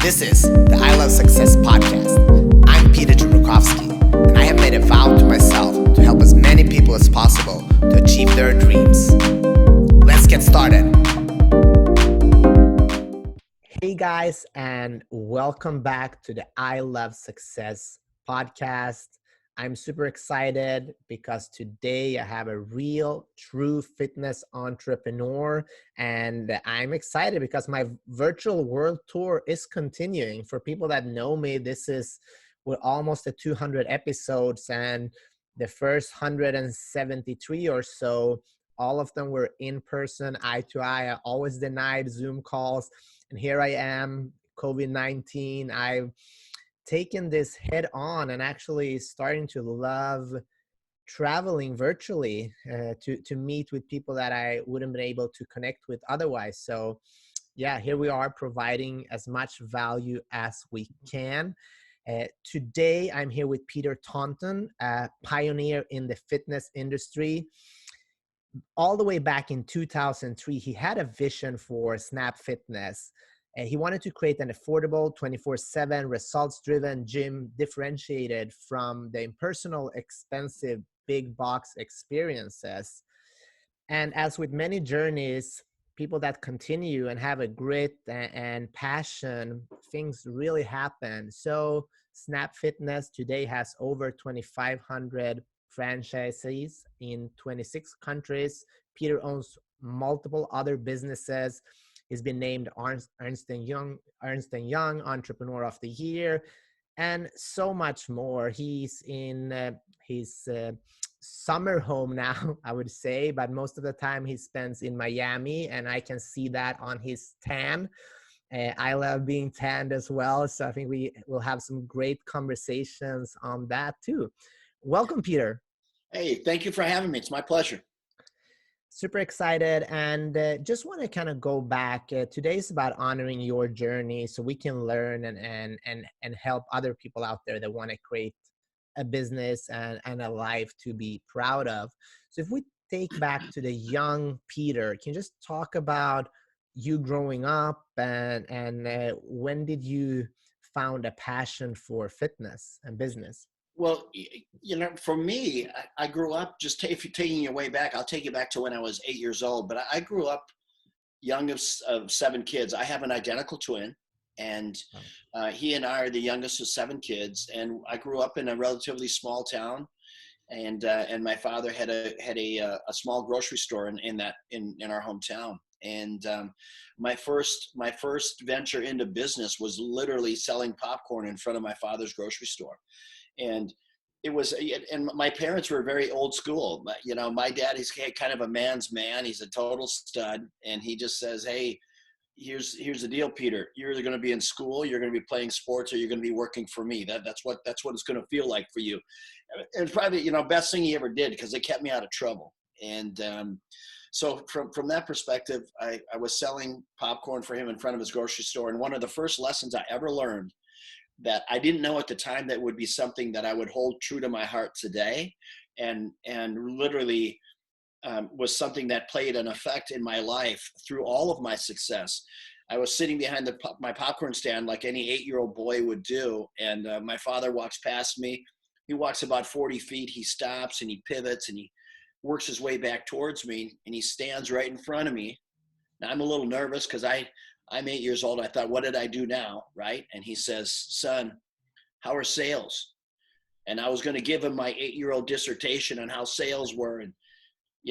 This is the I Love Success podcast. I'm Peter Taunton, and I have made a vow to myself to help as many people as possible to achieve their dreams. Let's get started. Hey guys, and welcome back to the I Love Success podcast. I'm super excited because today I have a real, true fitness entrepreneur, and I'm excited because my virtual world tour is continuing. For people that know me, we're almost at 200 episodes, and the first 173 or so, all of them were in person, eye to eye. I always denied Zoom calls, and here I am, COVID-19. I've taken this head on and actually starting to love traveling virtually to meet with people that I wouldn't been able to connect with otherwise. So yeah, here we are providing as much value as we can. Today, I'm here with Peter Taunton, a pioneer in the fitness industry. All the way back in 2003, he had a vision for Snap Fitness. He wanted to create an affordable 24/7 results-driven gym differentiated from the impersonal, expensive, big box experiences. And as with many journeys, people that continue and have a grit and passion, things really happen. So Snap Fitness today has over 2,500 franchisees in 26 countries. Peter owns multiple other businesses. He's been named Ernst and Young Entrepreneur of the Year, and so much more. He's in his summer home now, I would say, but most of the time he spends in Miami, and I can see that on his tan. I love being tanned as well, so I think we will have some great conversations on that too. Welcome, Peter. Hey, thank you for having me. It's my pleasure. Super excited, and just want to kind of go back. Today is about honoring your journey so we can learn and help other people out there that want to create a business and a life to be proud of. So if we take back to the young Peter, can you just talk about you growing up and when did you found a passion for fitness and business? Well, for me, I grew up if you're taking your way back, I'll take you back to when I was 8 years old. But I grew up young of 7 kids. I have an identical twin, and he and I are the youngest of 7 kids. And I grew up in a relatively small town, and my father had a small grocery store in our hometown. And my first venture into business was literally selling popcorn in front of my father's grocery store. And my parents were very old school. My dad is kind of a man's man. He's a total stud. And he just says, hey, here's the deal, Peter. You're either going to be in school, you're going to be playing sports, or you're going to be working for me. That's what it's going to feel like for you. And it's probably, best thing he ever did, because it kept me out of trouble. And so from that perspective, I was selling popcorn for him in front of his grocery store. And one of the first lessons I ever learned that I didn't know at the time that would be something that I would hold true to my heart today, and literally was something that played an effect in my life through all of my success. I was sitting behind my popcorn stand like any 8-year-old boy would do, and my father walks past me. He walks about 40 feet. He stops and he pivots and he works his way back towards me, and he stands right in front of me. Now I'm a little nervous because I'm 8 years old. I thought, what did I do now, right? And he says, son, how are sales? And I was going to give him my 8-year-old dissertation on how sales were. And,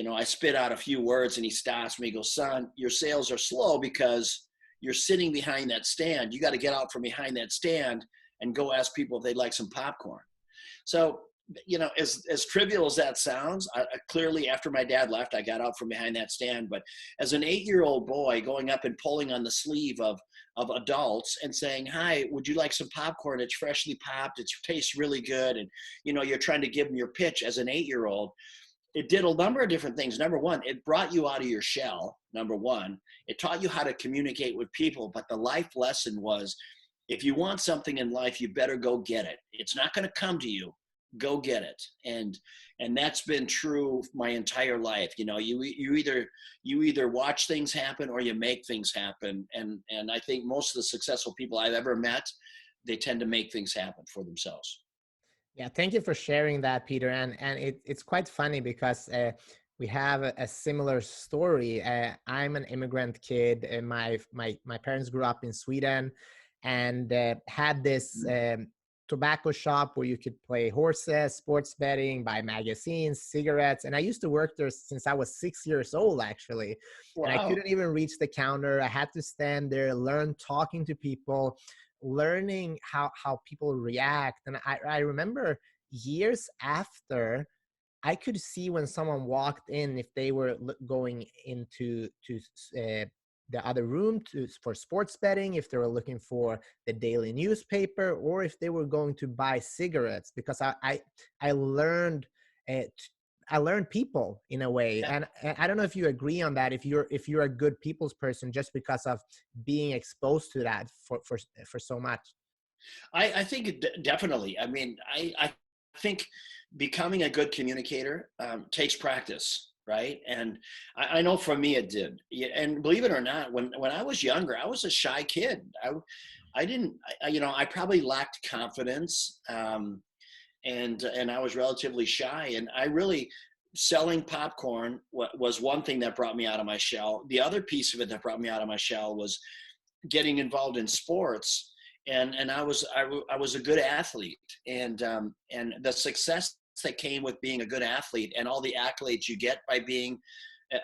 I spit out a few words, and he stops me. He goes, son, your sales are slow because you're sitting behind that stand. You got to get out from behind that stand and go ask people if they'd like some popcorn. So, as trivial as that sounds, clearly after my dad left, I got out from behind that stand. But as an 8-year-old boy going up and pulling on the sleeve of adults and saying, hi, would you like some popcorn? It's freshly popped. It tastes really good. And, you're trying to give them your pitch as an 8-year-old. It did a number of different things. Number one, it brought you out of your shell. Number one, it taught you how to communicate with people. But the life lesson was, if you want something in life, you better go get it. It's not going to come to you. go get it. And that's been true my entire life. You either watch things happen or you make things happen. And I think most of the successful people I've ever met, they tend to make things happen for themselves. Yeah, thank you for sharing that, Peter. And it's quite funny because we have a similar story. I'm an immigrant kid, and my parents grew up in Sweden, and had this tobacco shop where you could play horses, sports betting, buy magazines, cigarettes. And I used to work there since I was 6 years old, actually. And I Wow. couldn't even reach the counter. I had to stand there, learn talking to people, learning how people react. And I remember years after, I could see when someone walked in if they were going into the other room for sports betting, if they were looking for the daily newspaper, or if they were going to buy cigarettes, because I learned uh, I learned people in a way. And I don't know if you agree on that, if you're a good people's person just because of being exposed to that for so much. I think definitely. I mean, I think becoming a good communicator takes practice, right? And I know for me it did. Yeah, and believe it or not, when I was younger, I was a shy kid. I didn't, I probably lacked confidence, and I was relatively shy. And I really, selling popcorn was one thing that brought me out of my shell. The other piece of it that brought me out of my shell was getting involved in sports. And I was a good athlete, and the success that came with being a good athlete and all the accolades you get by being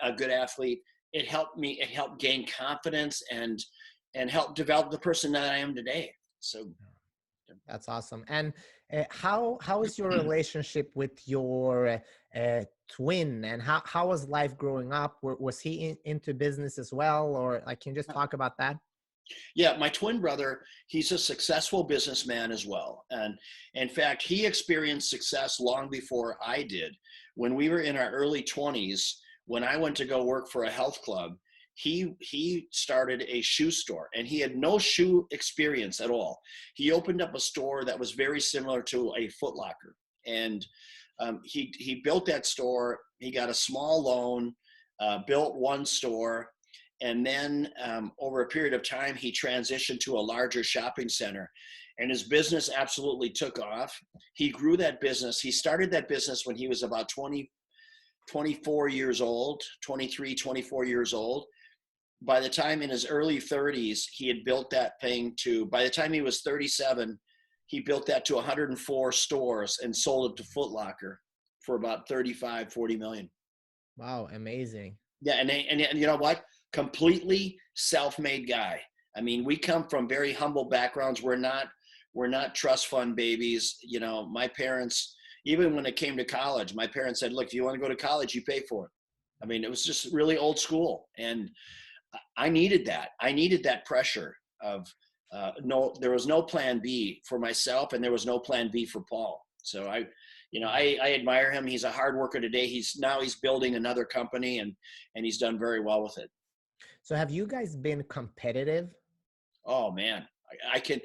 a good athlete, it helped gain confidence and help develop the person that I am today. So That's awesome. And how is your relationship with your twin? And how was life growing up? Was he into business as well, or like, can you just talk about that? yeah, my twin brother, he's a successful businessman as well. And in fact, he experienced success long before I did. When we were in our early 20s, when I went to go work for a health club, he started a shoe store, and he had no shoe experience at all. He opened up a store that was very similar to a Foot Locker. And he built that store. He got a small loan, built one store, and then over a period of time, he transitioned to a larger shopping center, and his business absolutely took off. He grew that business. He started that business when he was about 24 years old, 23, 24 years old. By the time in his early 30s, he had built that thing to, by the time he was 37, he built that to 104 stores and sold it to Foot Locker for about 35, 40 million. Wow, amazing. Yeah, and you know what? Completely self-made guy. I mean, we come from very humble backgrounds. We're not trust fund babies. My parents, even when it came to college, my parents said, "Look, if you want to go to college, you pay for it." I mean, it was just really old school, and I needed that. I needed that pressure of no. There was no plan B for myself, and there was no plan B for Paul. So I admire him. He's a hard worker today. He's building another company, and he's done very well with it. So have you guys been competitive? Oh man, I can't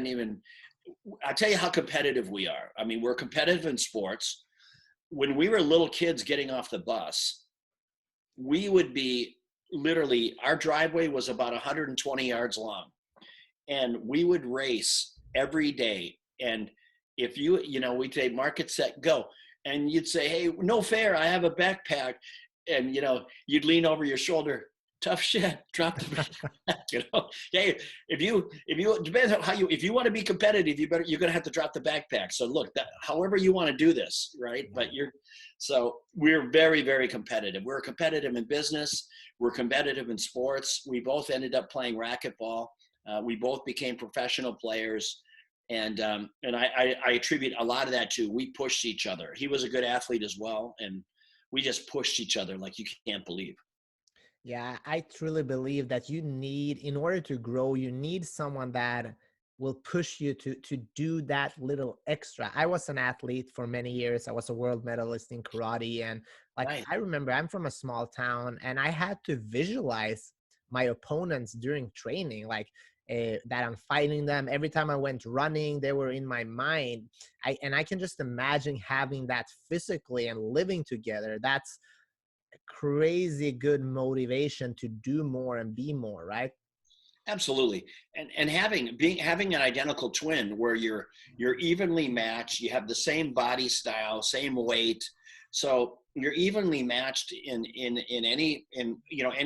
even. I'll tell you how competitive we are. I mean, we're competitive in sports. When we were little kids getting off the bus, we would be literally, our driveway was about 120 yards long, and we would race every day. And if we'd say market set go, and you'd say, "Hey, no fair, I have a backpack," and you'd lean over your shoulder. Tough shit. Drop the backpack. Hey, if you depends on how you, if you want to be competitive, you're gonna have to drop the backpack. So look, that however you want to do this, right? Yeah. So we're very, very competitive. We're competitive in business. We're competitive in sports. We both ended up playing racquetball. We both became professional players, and I attribute a lot of that to, we pushed each other. He was a good athlete as well, and we just pushed each other like you can't believe. Yeah, I truly believe that in order to grow, you need someone that will push you to do that little extra. I was an athlete for many years. I was a world medalist in karate, and like, Right. I remember, I'm from a small town, and I had to visualize my opponents during training. Like, that I'm fighting them. Every time I went running, they were in my mind. I can just imagine having that physically and living together. That's crazy good motivation to do more and be more, right? Absolutely. And having an identical twin where you're evenly matched, you have the same body style, same weight. So you're evenly matched in any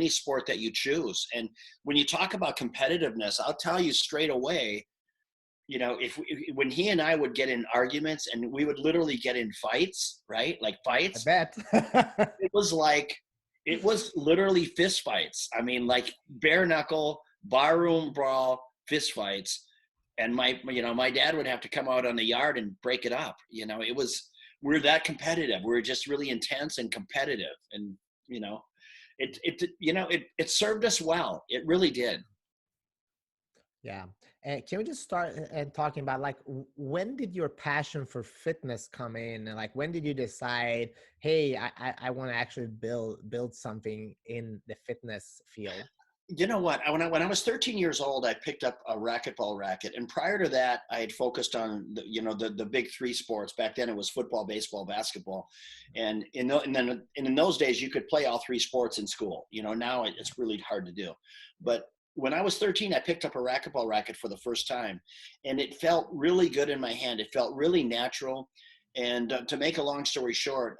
sport that you choose. And when you talk about competitiveness, I'll tell you straight away, if when he and I would get in arguments, and we would literally get in fights, right? Like I fights, bet. it was literally fist fights. I mean, like bare knuckle, barroom brawl, fist fights. And my dad would have to come out on the yard and break it up. We're that competitive. We're just really intense and competitive. And, it served us well. It really did. Yeah. And can we just start and talking about like when did your passion for fitness come in? And like when did you decide, hey, I want to actually build something in the fitness field? You know what? When I was 13 years old, I picked up a racquetball racket, and prior to that, I had focused on the big three sports. Back then, it was football, baseball, basketball, and in those days, you could play all three sports in school. Now it's really hard to do. But when I was 13, I picked up a racquetball racket for the first time, and it felt really good in my hand. It felt really natural. And to make a long story short,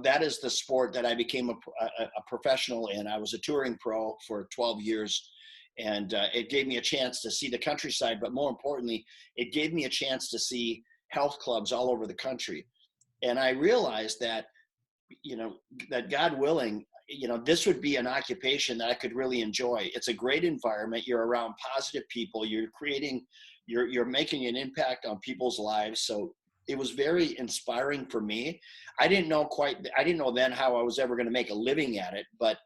that is the sport that I became a professional in. I was a touring pro for 12 years, and it gave me a chance to see the countryside. But more importantly, it gave me a chance to see health clubs all over the country. And I realized that, that God willing, this would be an occupation that I could really enjoy. It's a great environment. You're around positive people. You're making an impact on people's lives. So it was very inspiring for me. I didn't know then how I was ever going to make a living at it, but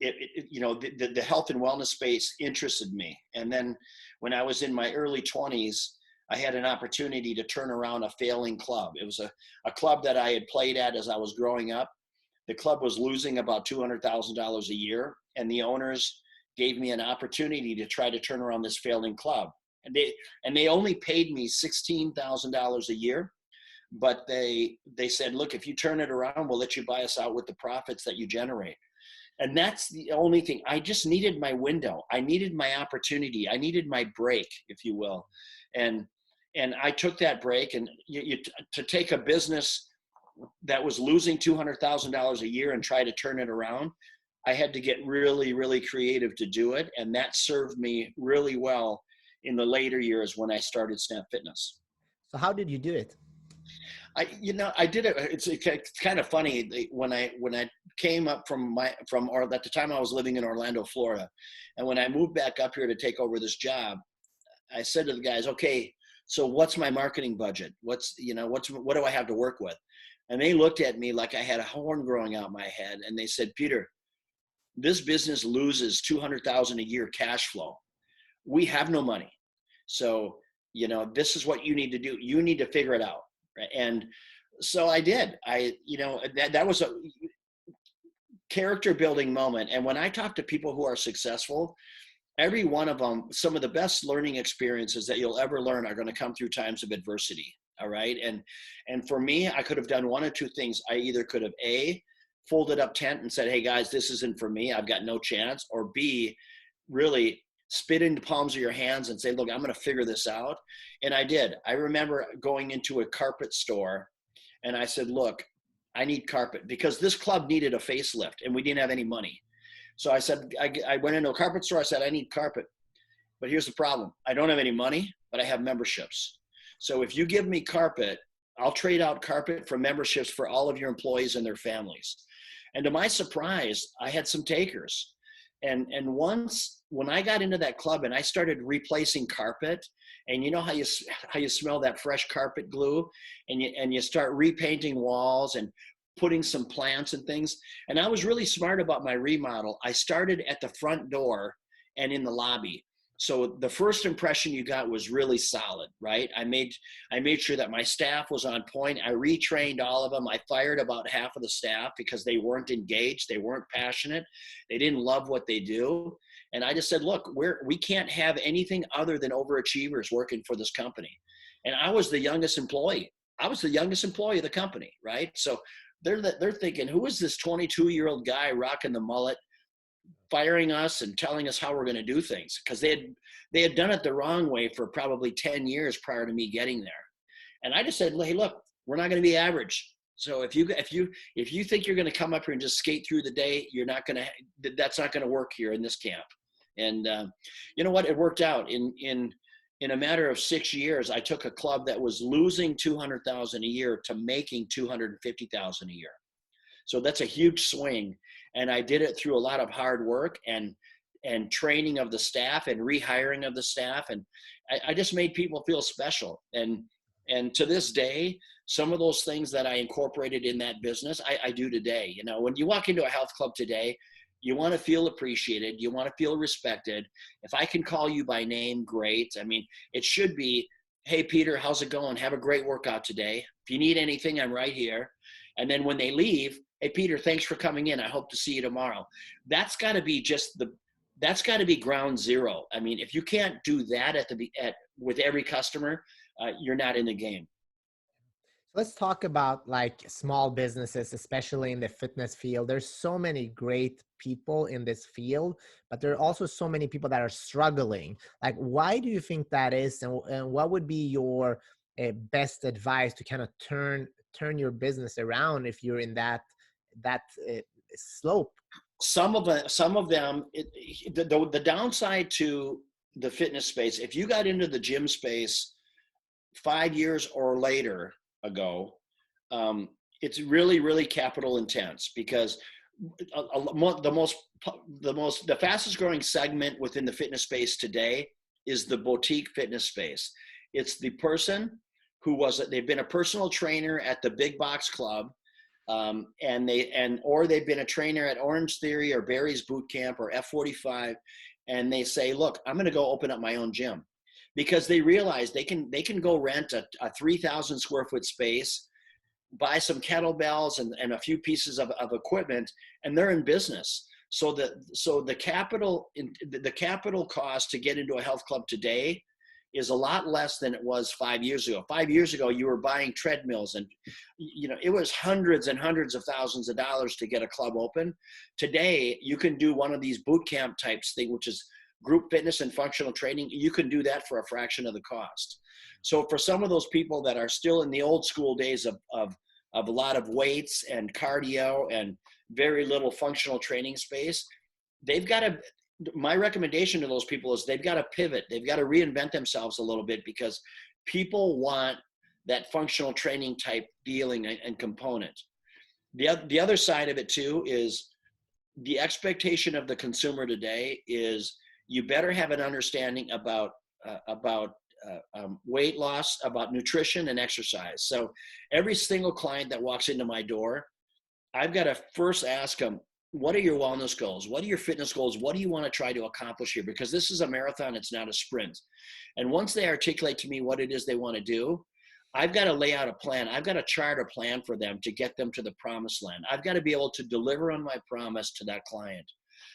the health and wellness space interested me. And then when I was in my early 20s, I had an opportunity to turn around a failing club. It was a club that I had played at as I was growing up. The club was losing about $200,000 a year, and the owners gave me an opportunity to try to turn around this failing club. And they only paid me $16,000 a year, but they said, look, if you turn it around, we'll let you buy us out with the profits that you generate. And that's the only thing. I just needed my window. I needed my opportunity. I needed my break, if you will. And I took that break. And to take a business that was losing $200,000 a year and try to turn it around, I had to get really, really creative to do it. And that served me really well in the later years when I started Snap Fitness. So how did you do it? I did it. It's kind of funny when I came up or at the time I was living in Orlando, Florida. And when I moved back up here to take over this job, I said to the guys, okay, so what's my marketing budget? What do I have to work with? And they looked at me like I had a horn growing out my head. And they said, Peter, this business loses $200,000 a year cash flow. We have no money. So, this is what you need to do. You need to figure it out. And so I did. That was a character building moment. And when I talk to people who are successful, every one of them, some of the best learning experiences that you'll ever learn are going to come through times of adversity. All right. And for me, I could have done one of two things. I either could have folded up tent and said, hey guys, this isn't for me. I've got no chance. Or B, really spit in the palms of your hands and say, look, I'm going to figure this out. And I did. I remember going into a carpet store and I said, look, I need carpet because this club needed a facelift and we didn't have any money. So I said, I went into a carpet store. I said, I need carpet, but here's the problem. I don't have any money, but I have memberships. So if you give me carpet, I'll trade out carpet for memberships for all of your employees and their families. And to my surprise, I had some takers. And once when I got into that club and I started replacing carpet, and you know how you smell that fresh carpet glue, and you start repainting walls and putting some plants and things. And I was really smart about my remodel. I started at the front door and in the lobby. So the first impression you got was really solid, right? I made sure that my staff was on point. I retrained all of them. I fired about half of the staff because they weren't engaged. They weren't passionate. They didn't love what they do. And I just said, look, we can't have anything other than overachievers working for this company. And I was the youngest employee. I was the youngest employee of the company, right? So they're thinking, who is this 22-year-old guy rocking the mullet, firing us and telling us how we're going to do things? Because they had done it the wrong way for probably 10 years prior to me getting there. And I just said, hey, look, we're not going to be average. So if you think you're going to come up here and just skate through the day, that's not going to work here in this camp. And you know what? It worked out. In a matter of 6 years, I took a club that was losing $200,000 a year to making $250,000 a year. So that's a huge swing. And I did it through a lot of hard work and training of the staff and rehiring of the staff. And I just made people feel special. And to this day, some of those things that I incorporated in that business, I do today. You know, when you walk into a health club today, you want to feel appreciated. You want to feel respected. If I can call you by name, great. I mean, it should be, hey, Peter, how's it going? Have a great workout today. If you need anything, I'm right here. And then when they leave, hey, Peter, thanks for coming in. I hope to see you tomorrow. That's got to be that's got to be ground zero. I mean, if you can't do that with every customer, you're not in the game. Let's talk about like small businesses, especially in the fitness field. There's so many great people in this field, but there are also so many people that are struggling. Like, why do you think that is? And what would be your best advice to kind of turn your business around if you're in that slope? Some of them, the downside to the fitness space, if you got into the gym space 5 years or later ago, it's really, really capital intense, because the fastest growing segment within the fitness space today is the boutique fitness space. It's the person they've been a personal trainer at the big box club, or they've been a trainer at Orange Theory or Barry's Boot Camp or F45, and they say, look, I'm going to go open up my own gym, because they realize they can go rent a 3,000 square foot space, buy some kettlebells and a few pieces of equipment, and they're in business. So the capital cost to get into a health club today is a lot less than it was 5 years ago. 5 years ago, you were buying treadmills, and it was hundreds and hundreds of thousands of dollars to get a club open. Today, you can do one of these boot camp types thing, which is group fitness and functional training. You can do that for a fraction of the cost. So for some of those people that are still in the old school days of a lot of weights and cardio and very little functional training space, my recommendation to those people is they've got to pivot. They've got to reinvent themselves a little bit, because people want that functional training type feeling and component. The other side of it too is the expectation of the consumer today is you better have an understanding about weight loss, about nutrition and exercise. So every single client that walks into my door, I've got to first ask them, what are your wellness goals? What are your fitness goals? What do you want to try to accomplish here? Because this is a marathon, it's not a sprint. And once they articulate to me what it is they want to do, I've got to lay out a plan. I've got to chart a plan for them to get them to the promised land. I've got to be able to deliver on my promise to that client.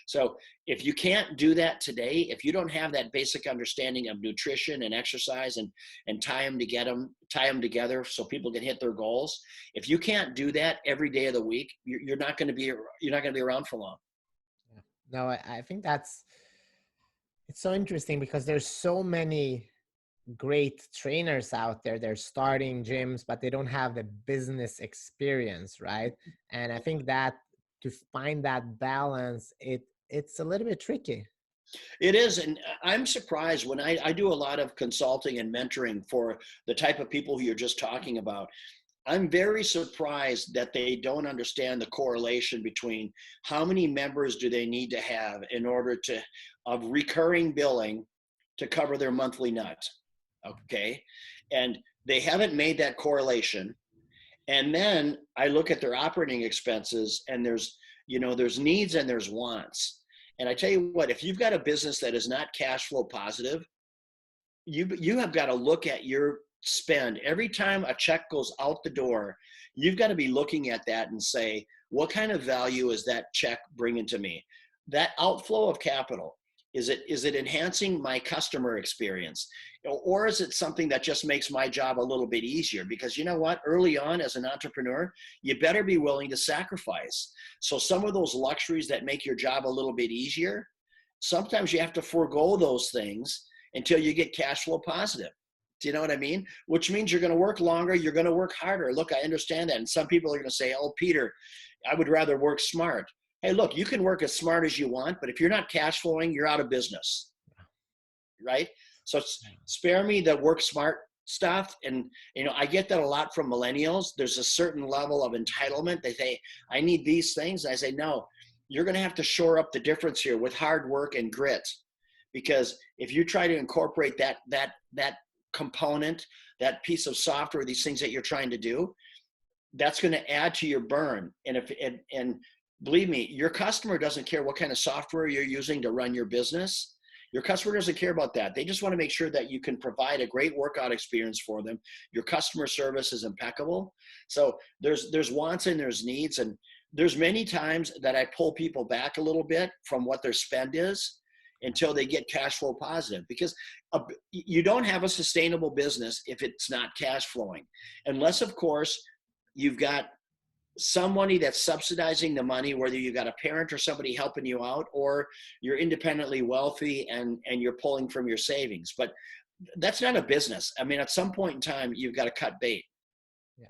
So if you can't do that today, if you don't have that basic understanding of nutrition and exercise and tie them together so people can hit their goals, if you can't do that every day of the week, you're not going to be around for long. No, I think it's so interesting, because there's so many great trainers out there. They're starting gyms, but they don't have the business experience, right? And I think that to find that balance, it's a little bit tricky. It is. And I'm surprised when I do a lot of consulting and mentoring for the type of people who you're just talking about. I'm very surprised that they don't understand the correlation between how many members do they need to have in order of recurring billing to cover their monthly nut. Okay. And they haven't made that correlation. And then I look at their operating expenses, and there's needs and there's wants. And I tell you what, if you've got a business that is not cash flow positive, you have got to look at your spend. Every time a check goes out the door, you've got to be looking at that and say, what kind of value is that check bringing to me? That outflow of capital, Is it enhancing my customer experience? Or is it something that just makes my job a little bit easier? Because you know what? Early on as an entrepreneur, you better be willing to sacrifice. So some of those luxuries that make your job a little bit easier, sometimes you have to forego those things until you get cash flow positive. Do you know what I mean? Which means you're going to work longer, you're going to work harder. Look, I understand that. And some people are going to say, oh, Peter, I would rather work smart. Hey, look, you can work as smart as you want, but if you're not cash flowing, you're out of business, right? So spare me the work smart stuff. And, I get that a lot from millennials. There's a certain level of entitlement. They say, I need these things. And I say, no, you're going to have to shore up the difference here with hard work and grit. Because if you try to incorporate that component, that piece of software, these things that you're trying to do, that's going to add to your burn. And believe me, your customer doesn't care what kind of software you're using to run your business. Your customer doesn't care about that. They just want to make sure that you can provide a great workout experience for them. Your customer service is impeccable. So there's wants and there's needs. And there's many times that I pull people back a little bit from what their spend is until they get cash flow positive, because you don't have a sustainable business if it's not cash flowing, unless of course you've got somebody that's subsidizing the money, whether you've got a parent or somebody helping you out, or you're independently wealthy and you're pulling from your savings. But that's not a business. I mean, at some point in time, you've got to cut bait. Yeah.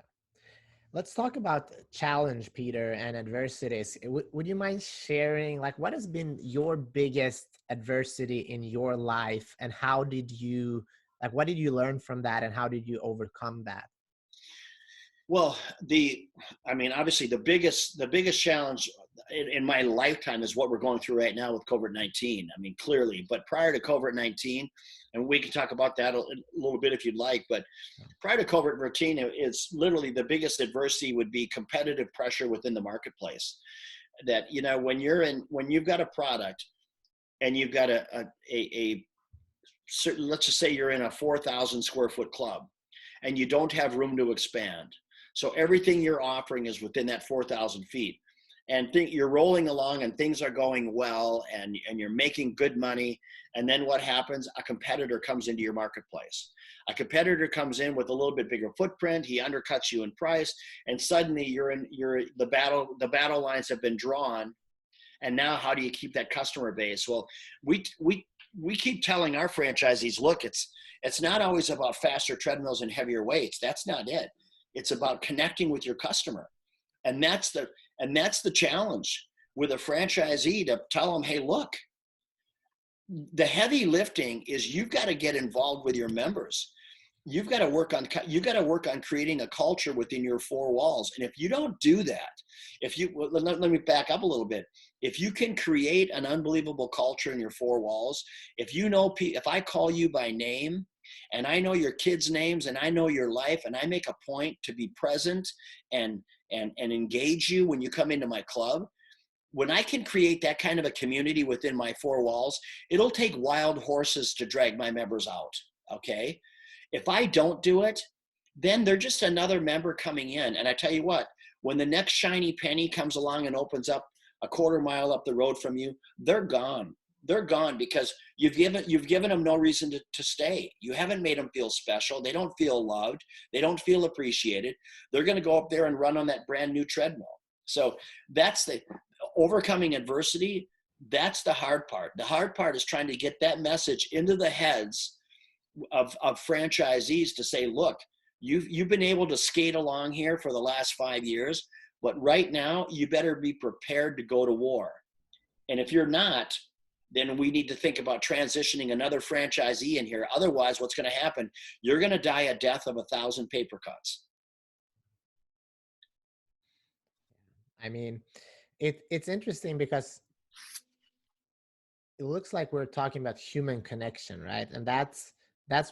Let's talk about challenge, Peter, and adversities. Would you mind sharing, like, what has been your biggest adversity in your life, and how did you, like, what did you learn from that, and how did you overcome that? Well, obviously the biggest challenge in my lifetime is what we're going through right now with COVID-19. I mean, clearly, but prior to COVID-19, and we can talk about that a little bit if you'd like, but prior to COVID-19, it's literally the biggest adversity would be competitive pressure within the marketplace. That, when you've got a product and you've got a certain, let's just say you're in a 4,000 square foot club and you don't have room to expand. So everything you're offering is within that 4,000 feet, and you're rolling along and things are going well and you're making good money. And then what happens? A competitor comes into your marketplace. A competitor comes in with a little bit bigger footprint. He undercuts you in price, and suddenly the battle lines have been drawn. And now how do you keep that customer base? Well, we keep telling our franchisees, look, it's not always about faster treadmills and heavier weights. That's not it. It's about connecting with your customer. And that's the challenge with a franchisee, to tell them, hey, look, the heavy lifting is you've got to get involved with your members. You've got to work on creating a culture within your four walls. And if you don't do that, let me back up a little bit. If you can create an unbelievable culture in your four walls, if I call you by name, and I know your kids' names, and I know your life, and I make a point to be present and engage you when you come into my club, when I can create that kind of a community within my four walls, it'll take wild horses to drag my members out, okay? If I don't do it, then they're just another member coming in. And I tell you what, when the next shiny penny comes along and opens up a quarter mile up the road from you, they're gone. They're gone because you've given them no reason to stay. You haven't made them feel special. They don't feel loved. They don't feel appreciated. They're going to go up there and run on that brand new treadmill. So that's the overcoming adversity. That's the hard part. The hard part is trying to get that message into the heads of franchisees to say, look, you've been able to skate along here for the last 5 years, but right now you better be prepared to go to war. And if you're not, then we need to think about transitioning another franchisee in here. Otherwise, what's going to happen? You're going to die a death of 1,000 paper cuts. I mean, it's interesting because it looks like we're talking about human connection, right? And that's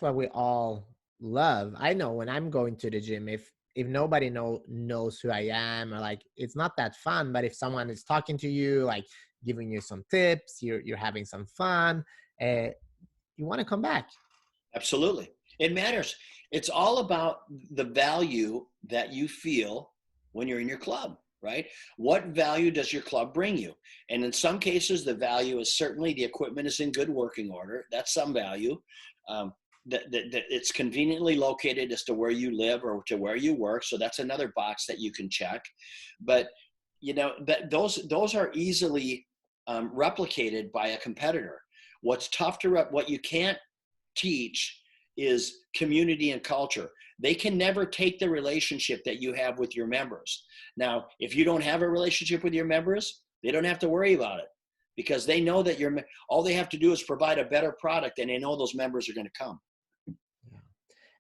what we all love. I know when I'm going to the gym, if nobody knows who I am, or like, it's not that fun. But if someone is talking to you, like giving you some tips, you're having some fun, you want to come back. Absolutely. It matters. It's all about the value that you feel when you're in your club. right? What value does your club bring you? And in some cases, the value is certainly the equipment is in good working order. That's some value. That it's conveniently located as to where you live or to where you work. So that's another box that you can check. But those are easily replicated by a competitor. What's tough what you can't teach is community and culture. They can never take the relationship that you have with your members. Now, if you don't have a relationship with your members, they don't have to worry about it because they know that all they have to do is provide a better product, and they know those members are going to come.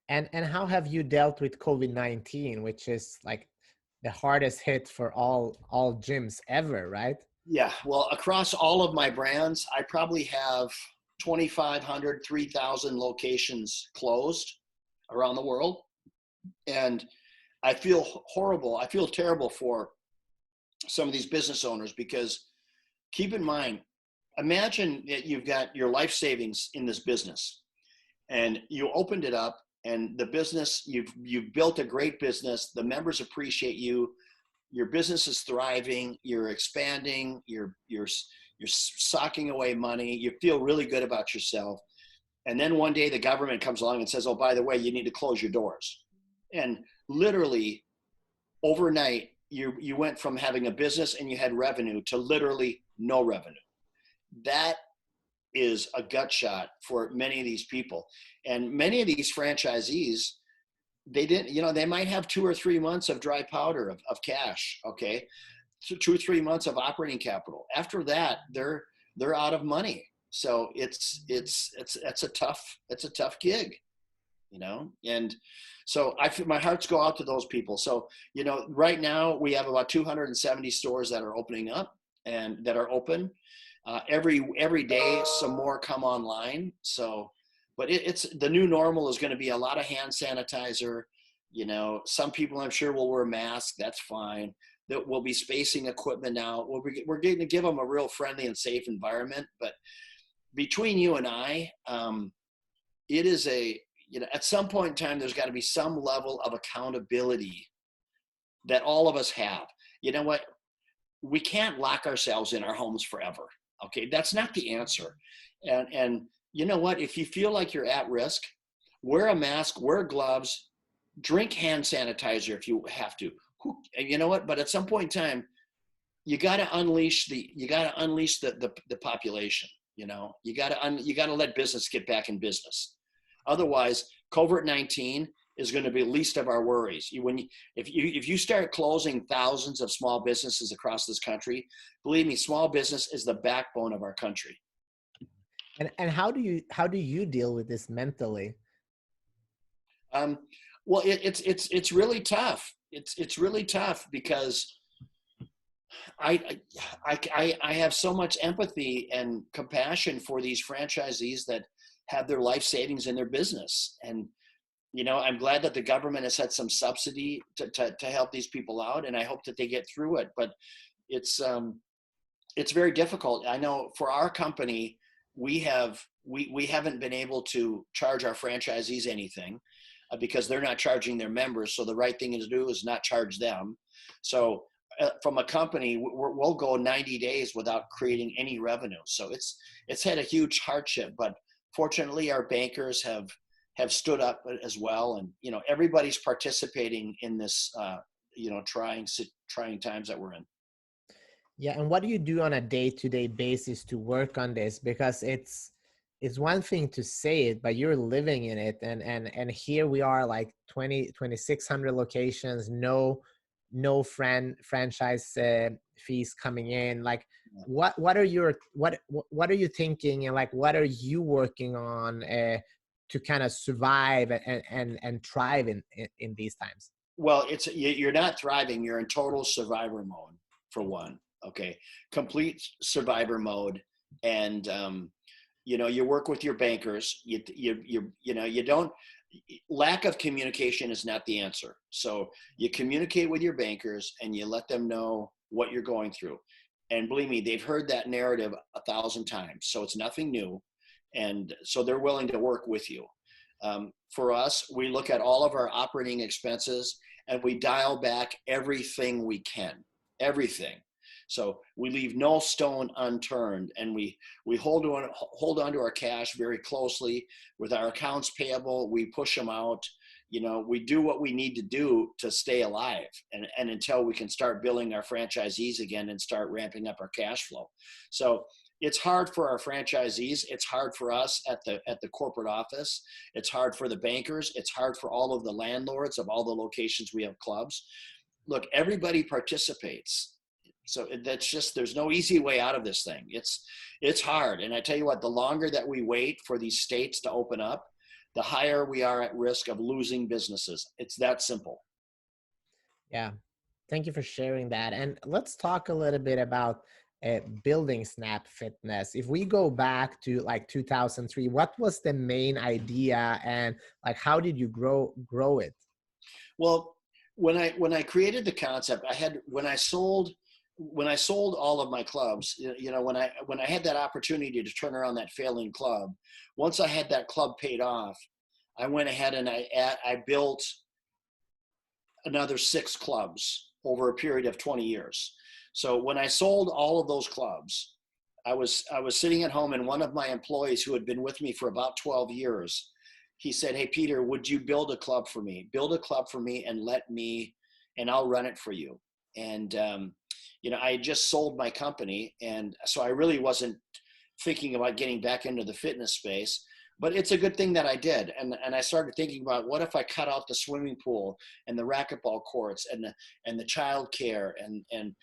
And how have you dealt with COVID-19, which is like the hardest hit for all gyms ever, right? Yeah, well, across all of my brands, I probably have 2,500, 3,000 locations closed around the world. And I feel horrible. I feel terrible for some of these business owners because keep in mind, imagine that you've got your life savings in this business and you opened it up and the business, you've built a great business. The members appreciate you. Your business is thriving. You're expanding. You're socking away money. You feel really good about yourself. And then one day the government comes along and says, oh, by the way, you need to close your doors. And literally overnight, you went from having a business and you had revenue to literally no revenue. That is a gut shot for many of these people. And many of these franchisees, they might have 2 or 3 months of dry powder of cash. Okay. So 2 or 3 months of operating capital. After that, they're out of money. So it's a tough gig, and so my hearts go out to those people. So, right now we have about 270 stores that are opening up and that are open. Every day, some more come online. So, but it's the new normal is going to be a lot of hand sanitizer. Some people I'm sure will wear masks. That's fine. That we'll be spacing equipment out. We're going to give them a real friendly and safe environment. But between you and I, it is at some point in time, there's got to be some level of accountability that all of us have. You know what? We can't lock ourselves in our homes forever. Okay. That's not the answer. And you know what? If you feel like you're at risk, wear a mask, wear gloves, drink hand sanitizer if you have to. You know what? But at some point in time, you got to unleash the population. You got to let business get back in business. Otherwise, COVID-19 is going to be the least of our worries. If you start closing thousands of small businesses across this country, believe me, small business is the backbone of our country. And how do you deal with this mentally? Well, it's really tough. It's really tough because I have so much empathy and compassion for these franchisees that have their life savings in their business. And, I'm glad that the government has had some subsidy to help these people out. And I hope that they get through it, but it's very difficult. I know for our company, we haven't been able to charge our franchisees anything because they're not charging their members. So the right thing to do is not charge them. So from a company, we'll go 90 days without creating any revenue. So it's had a huge hardship, but fortunately our bankers have stood up as well. And, everybody's participating in this, trying times that we're in. Yeah. And what do you do on a day-to-day basis to work on this? Because it's one thing to say it, but you're living in it. And here we are, like 2,600 locations, no franchise fees coming in. Like, what are you thinking, and like what are you working on to kind of survive and thrive in these times? Well, you're not thriving. You're in total survivor mode for one. Okay, complete survivor mode, and you work with your bankers. You don't. Lack of communication is not the answer. So you communicate with your bankers and you let them know what you're going through. And believe me, they've heard that narrative 1,000 times. So it's nothing new. And so they're willing to work with you. For us, we look at all of our operating expenses and we dial back everything we can. everything. So we leave no stone unturned, and we hold on to our cash very closely. With our accounts payable, we push them out. We do what we need to do to stay alive, and until we can start billing our franchisees again and start ramping up our cash flow. So it's hard for our franchisees. It's hard for us at the corporate office. It's hard for the bankers. It's hard for all of the landlords of all the locations we have clubs. Look, everybody participates. So that's just, there's no easy way out of this thing. It's hard. And I tell you what, the longer that we wait for these states to open up, the higher we are at risk of losing businesses. It's that simple. Yeah. Thank you for sharing that. And let's talk a little bit about building Snap Fitness. If we go back to like 2003, what was the main idea, and like how did you grow it? Well, when I created the concept, when I sold all of my clubs, when I had that opportunity to turn around that failing club, once I had that club paid off, I went ahead and I built another 6 clubs over a period of 20 years. So when I sold all of those clubs, I was sitting at home, and one of my employees who had been with me for about 12 years, he said, "Hey, Peter, would you build a club for me? Build a club for me and I'll run it for you." And, I had just sold my company. And so I really wasn't thinking about getting back into the fitness space, but it's a good thing that I did. And I started thinking about, what if I cut out the swimming pool and the racquetball courts and the child care, and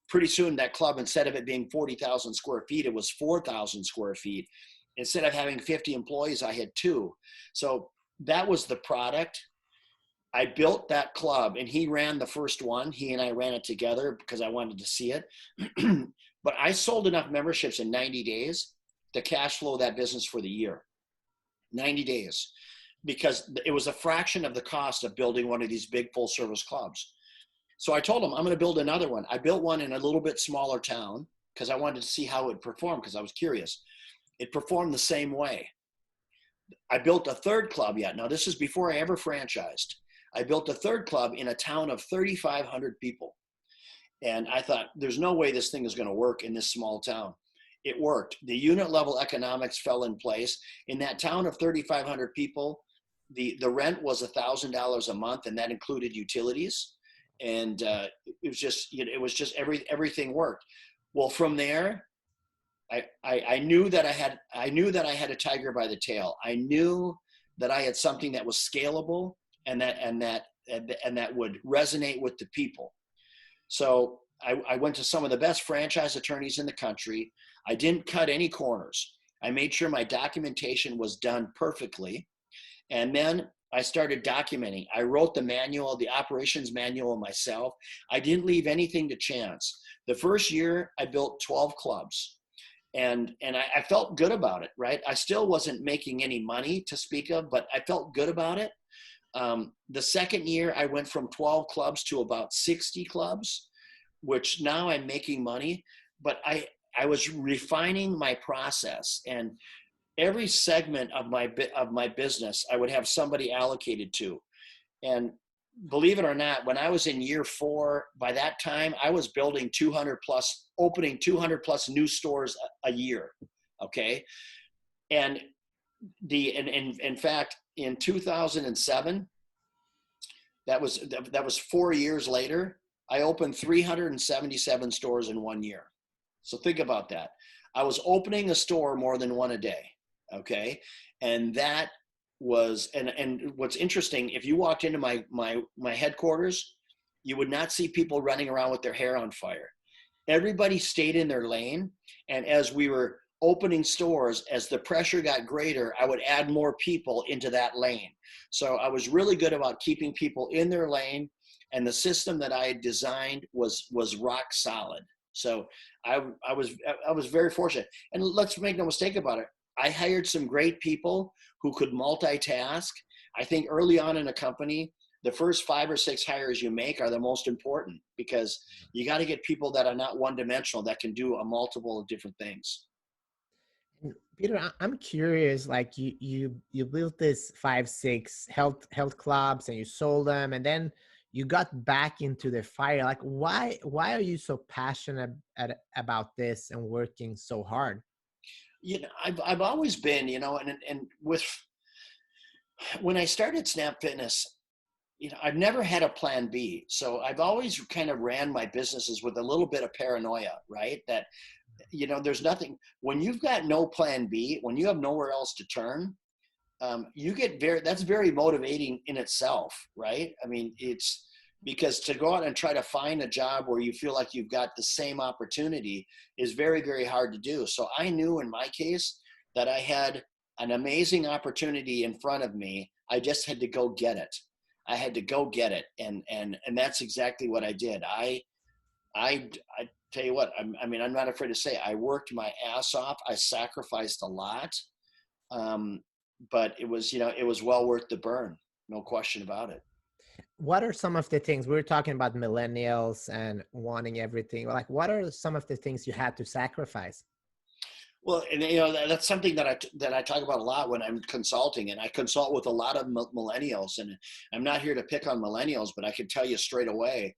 pretty soon that club, instead of it being 40,000 square feet, it was 4,000 square feet. Instead of having 50 employees, I had 2. So that was the product. I built that club, and he ran the first one. He and I ran it together because I wanted to see it. But I sold enough memberships in 90 days to cash flow that business for the year. 90 days, because it was a fraction of the cost of building one of these big full service clubs. So I told him, I'm going to build another one. I built one in a little bit smaller town because I wanted to see how it would perform, because I was curious. It performed the same way. I built a third club yet. Now, this is before I ever franchised. I built a third club in a town of 3,500 people. And I thought, there's no way this thing is going to work in this small town. It worked. The unit level economics fell in place. In that town of 3,500 people, the rent was $1,000 a month, and that included utilities. And it was just everything worked. Well, from there, I knew that I had a tiger by the tail. I knew that I had something that was scalable and that would resonate with the people. So I went to some of the best franchise attorneys in the country. I didn't cut any corners. I made sure my documentation was done perfectly. And then I started documenting. I wrote the operations manual myself. I didn't leave anything to chance. The first year I built 12 clubs. And I felt good about it, right? I still wasn't making any money to speak of, but I felt good about it. The second year I went from 12 clubs to about 60 clubs, which now I'm making money, but I was refining my process, and every segment of my business I would have somebody allocated to. And believe it or not, when I was in year 4, by that time I was building opening 200 plus new stores a year. Okay. And in fact, in 2007, that was 4 years later, I opened 377 stores in 1 year. So think about that. I was opening a store more than one a day. Okay. And that was, and what's interesting, if you walked into my headquarters, you would not see people running around with their hair on fire. Everybody stayed in their lane. And as we were opening stores, as the pressure got greater, I would add more people into that lane. So I was really good about keeping people in their lane, and the system that I had designed was rock solid. So I was very fortunate. And let's make no mistake about it, I hired some great people who could multitask. I think early on in a company, the first 5 or 6 hires you make are the most important, because you got to get people that are not one-dimensional, that can do a multiple of different things. Peter, I'm curious, like you built this 5, 6 health clubs, and you sold them, and then you got back into the fire. Like, why are you so passionate about this and working so hard? I've always been, and with when I started Snap Fitness, I've never had a plan B. So I've always kind of ran my businesses with a little bit of paranoia, right? That, there's nothing, when you've got no plan B, when you have nowhere else to turn, you get that's very motivating in itself, right? I mean, it's because to go out and try to find a job where you feel like you've got the same opportunity is very, very hard to do. So I knew in my case that I had an amazing opportunity in front of me. I just had to go get it. I had to go get it. And that's exactly what I did. I tell you what, I'm not afraid to say I worked my ass off. I sacrificed a lot. But it was well worth the burn. No question about it. What are some of the things we were talking about millennials and wanting everything? Like, what are some of the things you had to sacrifice? Well, and that's something that I talk about a lot when I'm consulting, and I consult with a lot of millennials. And I'm not here to pick on millennials, but I can tell you straight away,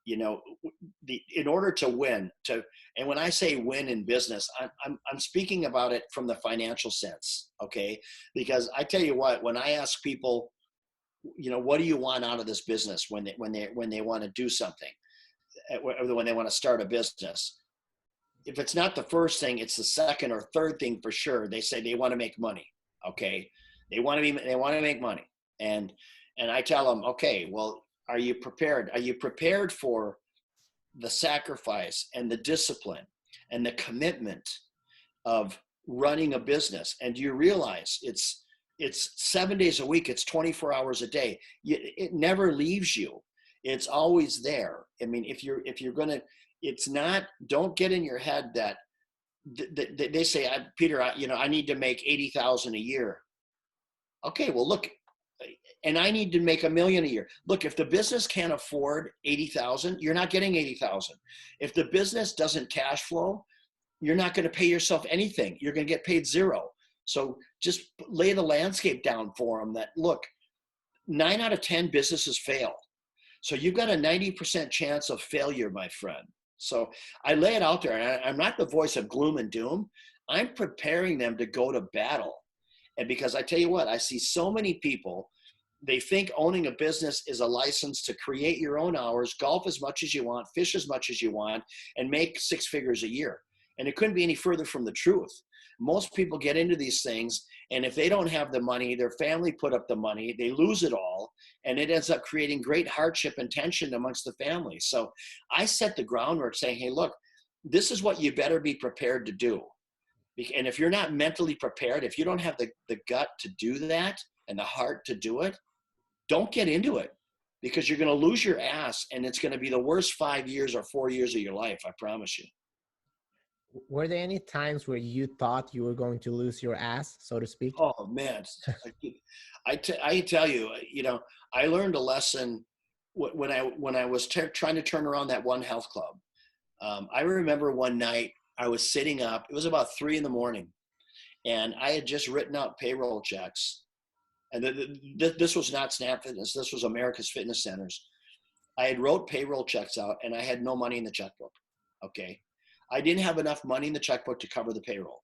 in order to win, and when I say win in business, I'm speaking about it from the financial sense, okay? Because I tell you what, when I ask people, what do you want out of this business when they want to do something, or when they want to start a business? If it's not the first thing, it's the second or third thing for sure. They say they want to make money. Okay. They want to make money. And I tell them, okay, well, are you prepared? Are you prepared for the sacrifice and the discipline and the commitment of running a business? And do you realize it's 7 days a week. It's 24 hours a day. It never leaves you. It's always there. I mean, if you're going to, it's not, don't get in your head that they say, Peter, I need to make 80,000 a year. Okay, well, look, and I need to make $1 million a year. Look, if the business can't afford 80,000, you're not getting 80,000. If the business doesn't cash flow, you're not going to pay yourself anything. You're going to get paid zero. So just lay the landscape down for them that, look, 9 out of 10 businesses fail. So you've got a 90% chance of failure, my friend. So I lay it out there, and I'm not the voice of gloom and doom. I'm preparing them to go to battle. And because I tell you what, I see so many people, they think owning a business is a license to create your own hours, golf as much as you want, fish as much as you want, and make 6 figures a year. And it couldn't be any further from the truth. Most people get into these things, and if they don't have the money, their family put up the money, they lose it all, and it ends up creating great hardship and tension amongst the family. So I set the groundwork saying, hey, look, this is what you better be prepared to do. And if you're not mentally prepared, if you don't have the gut to do that and the heart to do it, don't get into it, because you're going to lose your ass, and it's going to be the worst 5 years or 4 years of your life. I promise you. Were there any times where you thought you were going to lose your ass, so to speak? Oh man, I tell you, I learned a lesson when I was trying to turn around that One Health Club. I remember one night I was sitting up. It was about 3 a.m, and I had just written out payroll checks. And this was not Snap Fitness. This was America's Fitness Centers. I had wrote payroll checks out, and I had no money in the checkbook. Okay. I didn't have enough money in the checkbook to cover the payroll.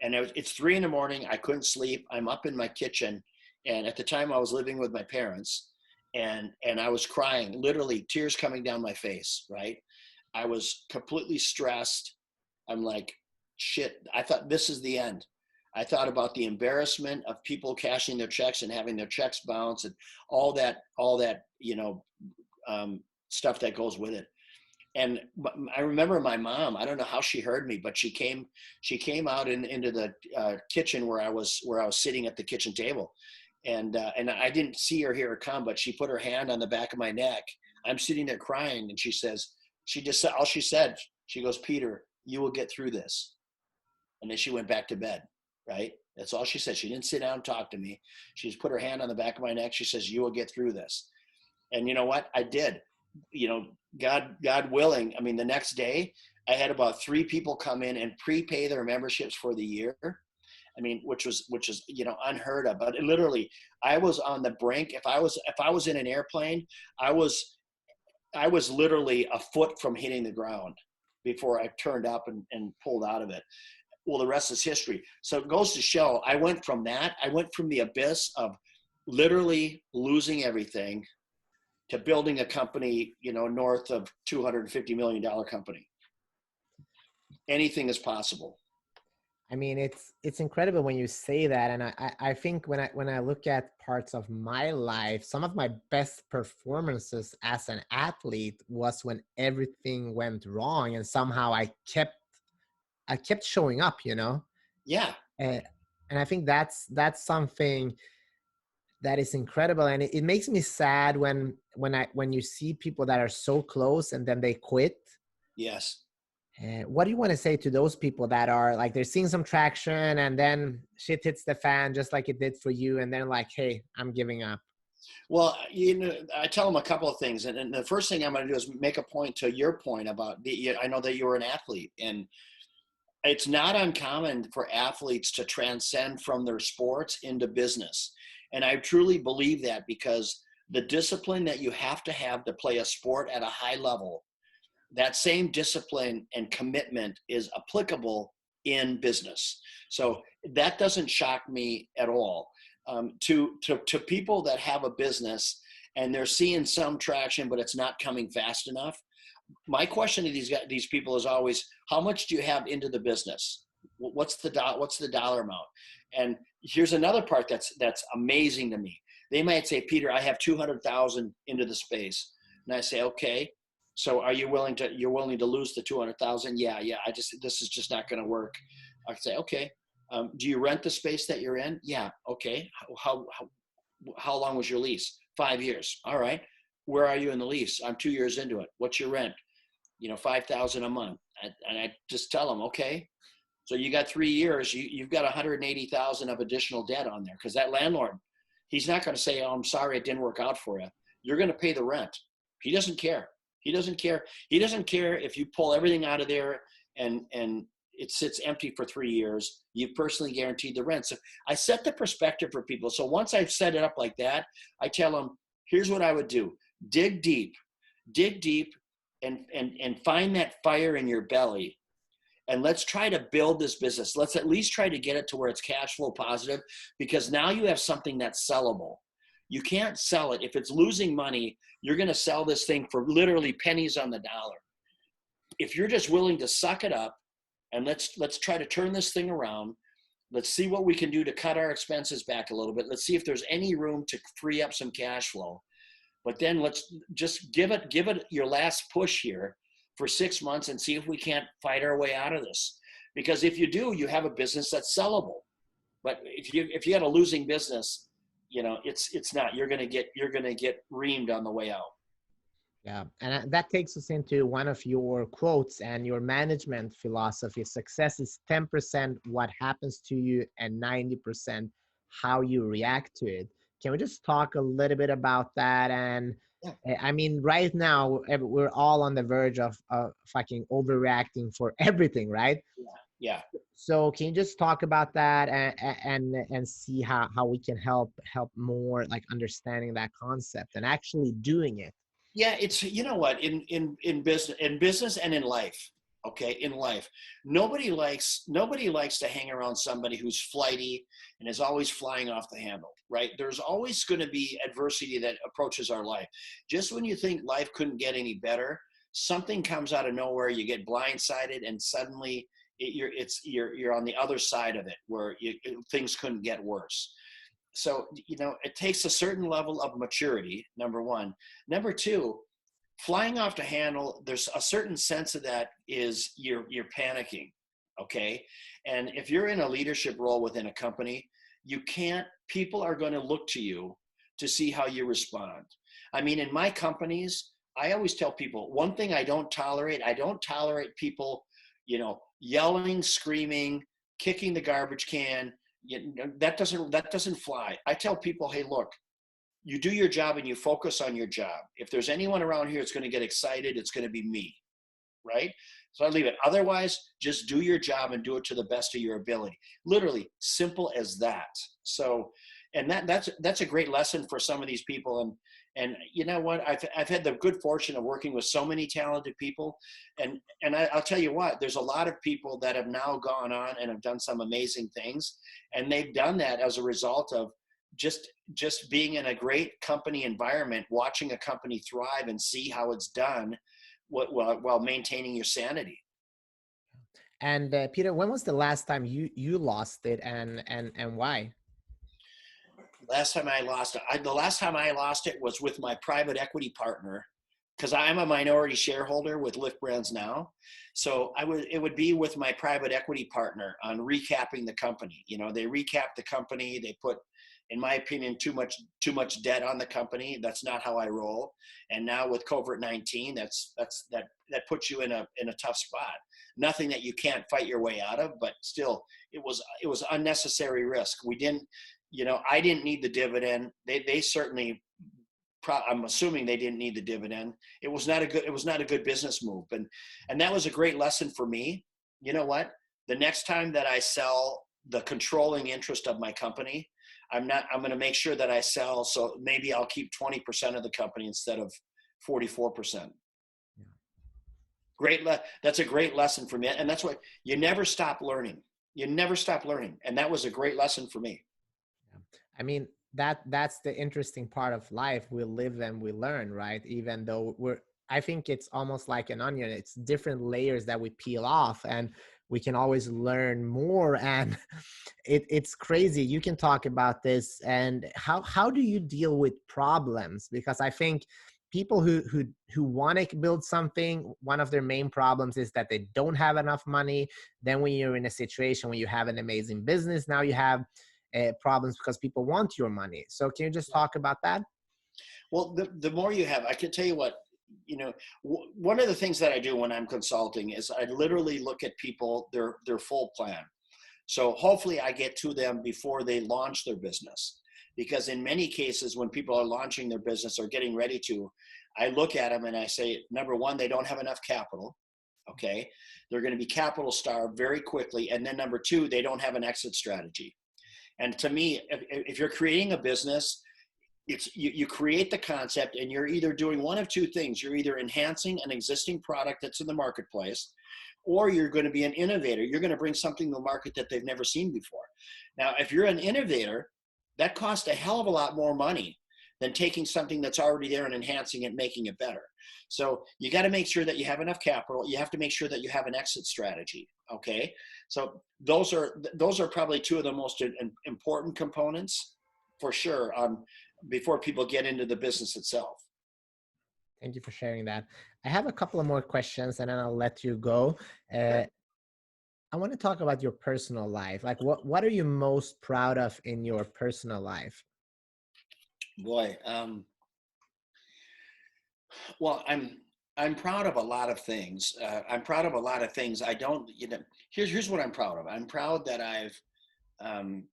And it's 3 a.m. I couldn't sleep. I'm up in my kitchen. And at the time I was living with my parents, and I was crying, literally tears coming down my face. Right. I was completely stressed. I'm like, shit. I thought this is the end. I thought about the embarrassment of people cashing their checks and having their checks bounce and all that, stuff that goes with it. And I remember my mom, I don't know how she heard me, but she came out into the kitchen where I was sitting at the kitchen table. And I didn't see her hear her come, but she put her hand on the back of my neck. I'm sitting there crying. And she said, she goes, Peter, you will get through this. And then she went back to bed. Right. That's all she said. She didn't sit down and talk to me. She just put her hand on the back of my neck. She says, you will get through this. And you know what? I did. God willing, I mean, the next day I had about 3 people come in and prepay their memberships for the year. I mean, which is, unheard of. But literally, I was on the brink. If I was in an airplane, I was literally a foot from hitting the ground before I turned up and pulled out of it. Well, the rest is history. So it goes to show, I went from the abyss of literally losing everything to building a company, north of $250 million company. Anything is possible. I mean, it's incredible when you say that, and I think when I look at parts of my life, some of my best performances as an athlete was when everything went wrong, and somehow I kept showing up, Yeah. and I think that's something that is incredible, and it makes me sad when you see people that are so close and then they quit. Yes. What do you want to say to those people that are like, they're seeing some traction and then shit hits the fan just like it did for you, and then like, hey, I'm giving up? Well, I tell them a couple of things, and the first thing I'm going to do is make a point to your point about I know that you were an athlete, and it's not uncommon for athletes to transcend from their sports into business. And I truly believe that, because the discipline that you have to play a sport at a high level, that same discipline and commitment is applicable in business. So that doesn't shock me at all. To people that have a business and they're seeing some traction, but it's not coming fast enough, my question to these people is always, how much do you have into the business? What's the dollar amount? And here's another part that's amazing to me. They might say, Peter, I have 200,000 into the space. And I say, okay, so are you willing to lose the 200,000? Yeah. This is just not going to work. I say, okay. Do you rent the space that you're in? Yeah. Okay. How long was your lease? 5 years. All right. Where are you in the lease? I'm 2 years into it. What's your rent? $5,000 a month. And I just tell them, okay, so you got 3 years, you've got 180,000 of additional debt on there, because that landlord, he's not going to say, oh, I'm sorry, it didn't work out for you. You're going to pay the rent. He doesn't care. He doesn't care if you pull everything out of there and it sits empty for 3 years. You've personally guaranteed the rent. So I set the perspective for people. So once I've set it up like that, I tell them, here's what I would do. Dig deep and find that fire in your belly. And let's try to build this business. Let's at least try to get it to where it's cash flow positive, because now you have something that's sellable. You can't sell it. If it's losing money, you're going to sell this thing for literally pennies on the dollar. If you're just willing to suck it up and let's try to turn this thing around, let's see what we can do to cut our expenses back a little bit. Let's see if there's any room to free up some cash flow. But then let's just give it your last push here for 6 months and see if we can't fight our way out of this. Because if you do, you have a business that's sellable. But if you had a losing business, it's not. You're gonna get reamed on the way out. Yeah, and that takes us into one of your quotes and your management philosophy. Success is 10% what happens to you and 90% how you react to it. Can we just talk a little bit about that? And Yeah. I mean, right now, we're all on the verge of fucking overreacting for everything, right? Yeah. So can you just talk about that and see how we can help more like understanding that concept and actually doing it? Yeah, it's, what, in business and in life. Okay, in life, nobody likes to hang around somebody who's flighty and is always flying off the handle, right? There's always going to be adversity that approaches our life. Just when you think life couldn't get any better, something comes out of nowhere, you get blindsided, and suddenly you're on the other side of it, where things couldn't get worse. So, it takes a certain level of maturity, number one. Number two, flying off the handle, there's a certain sense of that is you're panicking, okay? And if you're in a leadership role within a company, people are going to look to you to see how you respond. I mean, in my companies, I always tell people, one thing I don't tolerate people, yelling, screaming, kicking the garbage can. That doesn't fly. I tell people, hey, look, you do your job and you focus on your job. If there's anyone around here that's going to get excited, it's going to be me, right? So I leave it. Otherwise, just do your job and do it to the best of your ability. Literally, simple as that. So, and that's a great lesson for some of these people. And you know what? I've had the good fortune of working with so many talented people, and I'll tell you what. There's a lot of people that have now gone on and have done some amazing things, and they've done that as a result of just being in a great company environment, watching a company thrive and see how it's done while maintaining your sanity. And Peter, when was the last time you lost it, and why? The last time I lost it was with my private equity partner, because I'm a minority shareholder with Lift Brands now. So it would be with my private equity partner on recapping the company. You know, they recapped the company. They put, in my opinion, too much debt on the company. That's not how I roll. And now with COVID-19, that puts you in a tough spot. Nothing that you can't fight your way out of, but still, it was unnecessary risk. We didn't, you know, I didn't need the dividend. They certainly, I'm assuming they didn't need the dividend. It was not a good business move. And that was a great lesson for me. You know what? The next time that I sell the controlling interest of my company, I'm going to make sure that I sell. So maybe I'll keep 20% of the company instead of 44%. That's a great lesson for me. And that's why you never stop learning. You never stop learning. And that was a great lesson for me. I mean, that's the interesting part of life. We live and we learn, right? Even though I think it's almost like an onion. It's different layers that we peel off, and we can always learn more. And it's crazy. You can talk about this, and how do you deal with problems? Because I think people who want to build something, one of their main problems is that they don't have enough money. Then when you're in a situation when you have an amazing business, now you have problems because people want your money. So can you just talk about that? Well, the more you have, I can tell you what, you know, one of the things that I do when I'm consulting is I literally look at people, their full plan. So hopefully I get to them before they launch their business. Because in many cases, when people are launching their business or getting ready to, I look at them and I say, number one, they don't have enough capital. Okay. They're going to be capital starved very quickly. And then number two, they don't have an exit strategy. And to me, if you're creating a business, you create the concept and you're either doing one of two things. You're either enhancing an existing product that's in the marketplace, or you're going to be an innovator. You're going to bring something to the market that they've never seen before. Now, if you're an innovator, that costs a hell of a lot more money than taking something that's already there and enhancing it, making it better. So you got to make sure that you have enough capital. You have to make sure that you have an exit strategy. Okay. So those are probably two of the most important components for sure before people get into the business itself. Thank you for sharing that. I have a couple of more questions and then I'll let you go. I want to talk about your personal life. Like what are you most proud of in your personal life? Boy, well, I'm proud of a lot of things. I'm proud of a lot of things. I don't, you know, here's what I'm proud of. I'm proud that um,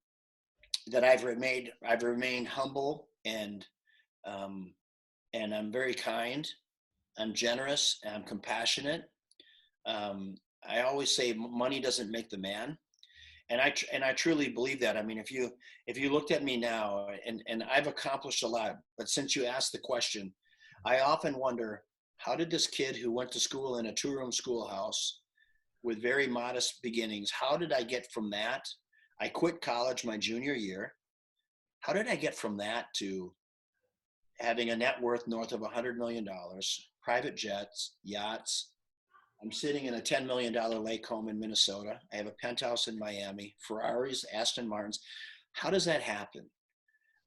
I've remained humble and I'm very kind. I'm generous and I'm compassionate. I always say money doesn't make the man. And I truly believe that. I mean, if you looked at me now, and I've accomplished a lot, but since you asked the question, I often wonder, how did this kid who went to school in a 2-room schoolhouse with very modest beginnings, how did I get from that? I quit college my junior year. How did I get from that to having a net worth north of $100 million, private jets, yachts? I'm sitting in a $10 million lake home in Minnesota. I have a penthouse in Miami, Ferraris, Aston Martins. How does that happen?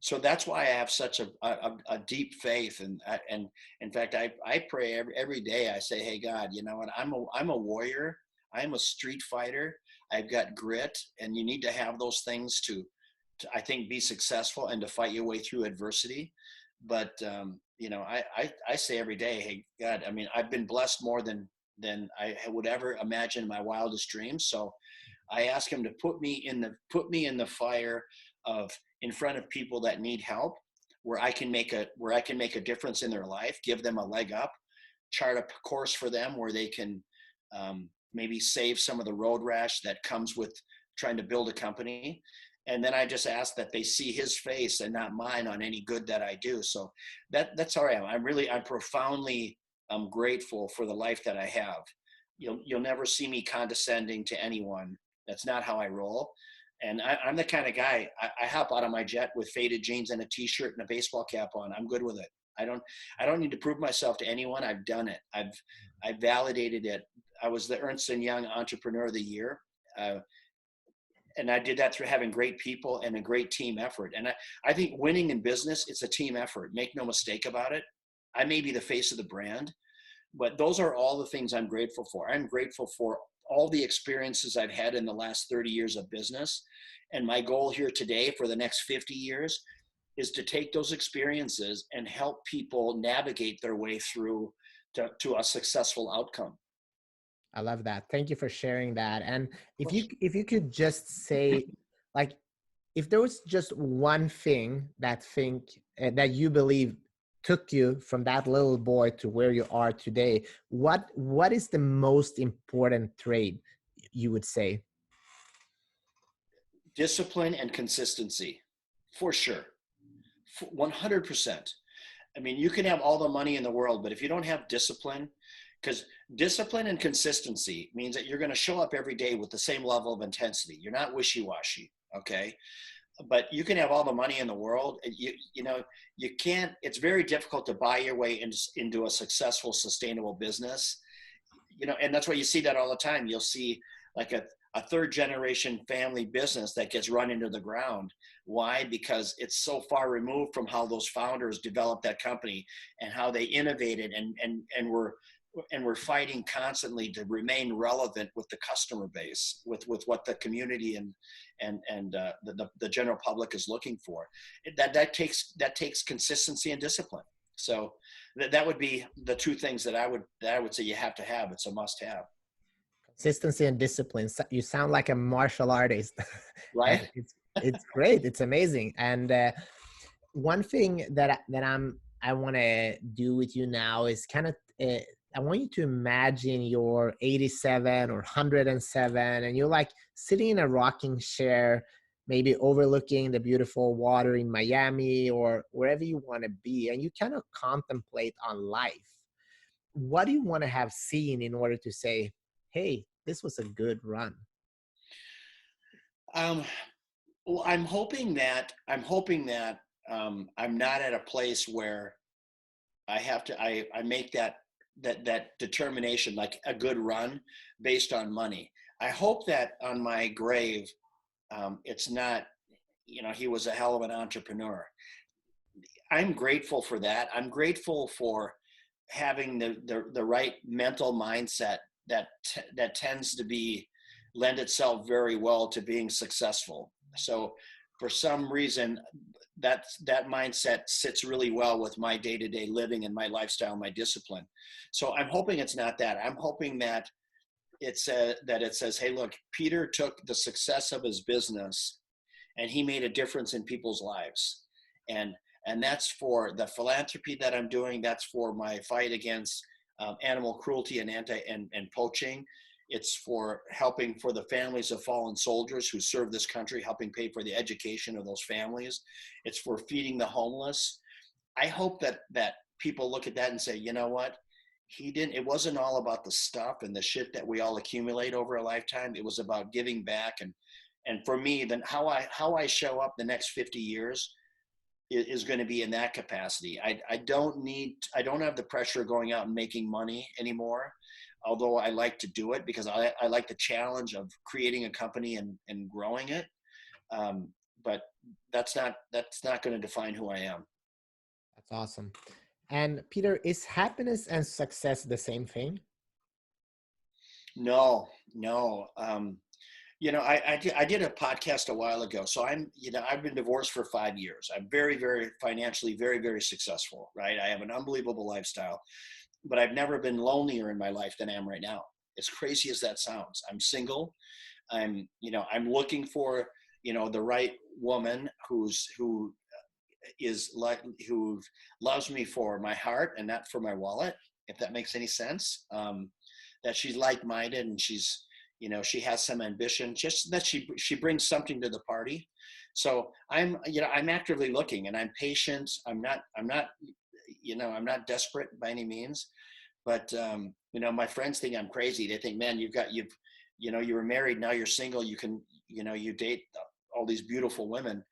So that's why I have such a deep faith. And in fact, I pray every day. I say, hey, God, you know what? I'm a warrior. I'm a street fighter. I've got grit, and you need to have those things to I think, be successful and to fight your way through adversity. But, you know, I say every day, hey, God, I mean, I've been blessed more than I would ever imagine in my wildest dreams. So I ask him to put me in the fire of in front of people that need help, where I can make a difference in their life, give them a leg up, chart a course for them where they can maybe save some of the road rash that comes with trying to build a company. And then I just ask that they see his face and not mine on any good that I do. So that's how I am. I'm profoundly grateful for the life that I have. You'll never see me condescending to anyone. That's not how I roll. And I'm the kind of guy, I hop out of my jet with faded jeans and a t-shirt and a baseball cap on. I'm good with it. I don't need to prove myself to anyone. I've done it. I've validated it. I was the Ernst and Young Entrepreneur of the Year. And I did that through having great people and a great team effort. And I think winning in business, it's a team effort. Make no mistake about it. I may be the face of the brand, but those are all the things I'm grateful for. I'm grateful for all the experiences I've had in the last 30 years of business. And my goal here today for the next 50 years is to take those experiences and help people navigate their way through to a successful outcome. I love that. Thank you for sharing that. And if you could just say, like, if there was just one thing that you believe took you from that little boy to where you are today, what is the most important trait you would say? Discipline and consistency, for sure. 100%. I mean, you can have all the money in the world, but if you don't have discipline, because discipline and consistency means that you're going to show up every day with the same level of intensity. You're not wishy-washy, okay? But you can have all the money in the world. You can't, it's very difficult to buy your way into a successful, sustainable business. And that's why you see that all the time. You'll see like a third generation family business that gets run into the ground. Why? Because it's so far removed from how those founders developed that company and how they innovated and we're fighting constantly to remain relevant with the customer base, with what the community and the general public is looking for. That takes consistency and discipline. So that would be the two things that I would say you have to have. It's a must have. Consistency and discipline. You sound like a martial artist. And Right? it's great. It's amazing. And one thing that I want to do with you now is kind of I want you to imagine you're 87 or 107 and you're like sitting in a rocking chair, maybe overlooking the beautiful water in Miami or wherever you want to be, and you kind of contemplate on life. What do you want to have seen in order to say, hey, this was a good run? Well, I'm hoping that I'm not at a place where I make that determination, like a good run based on money. I hope that on my grave, it's not, he was a hell of an entrepreneur. I'm grateful for that. I'm grateful for having the right mental mindset that tends to lend itself very well to being successful. So for some reason, that mindset sits really well with my day-to-day living and my lifestyle, my discipline. So I'm hoping it's not that. I'm hoping that it says, hey, look, Peter took the success of his business and he made a difference in people's lives. And that's for the philanthropy that I'm doing. That's for my fight against animal cruelty and poaching. It's for helping for the families of fallen soldiers who serve this country, helping pay for the education of those families. It's for feeding the homeless. I hope that people look at that and say, you know what? It wasn't all about the stuff and the shit that we all accumulate over a lifetime. It was about giving back. And for me, then how I show up the next 50 years is going to be in that capacity. I don't have the pressure of going out and making money anymore. Although I like to do it because I like the challenge of creating a company and growing it. But that's not going to define who I am. That's awesome. And Peter, is happiness and success the same thing? No. I did a podcast a while ago. So I've been divorced for 5 years. I'm very, very financially, very, very successful, right? I have an unbelievable lifestyle. But I've never been lonelier in my life than I am right now. As crazy as that sounds, I'm single. I'm looking for, the right woman who loves me for my heart and not for my wallet, if that makes any sense. that she's like-minded and she's, you know, she has some ambition, just that she brings something to the party. So I'm, you know, I'm actively looking, and I'm patient. I'm not, you know, I'm not desperate by any means. But you know, my friends think I'm crazy. They think, man, you know, you were married, now you're single. You can, you know, you date all these beautiful women.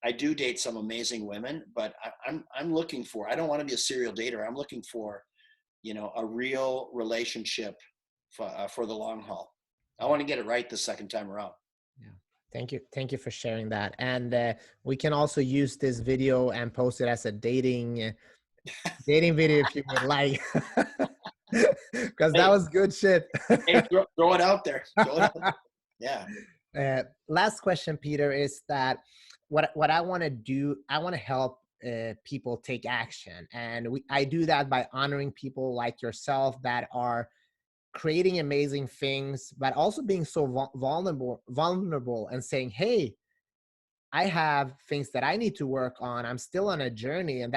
I do date some amazing women, but I'm looking for. I don't want to be a serial dater. I'm looking for, you know, a real relationship for the long haul. I want to get it right the second time around. Yeah. Thank you for sharing that. And we can also use this video and post it as a dating video if you would like, because that Hey, was good shit. hey, throw it out there. Throw it out there. Yeah. Last question, Peter, is that what I want to do, I want to help people take action. And I do that by honoring people like yourself that are creating amazing things, but also being so vulnerable and saying, hey, I have things that I need to work on. I'm still on a journey, and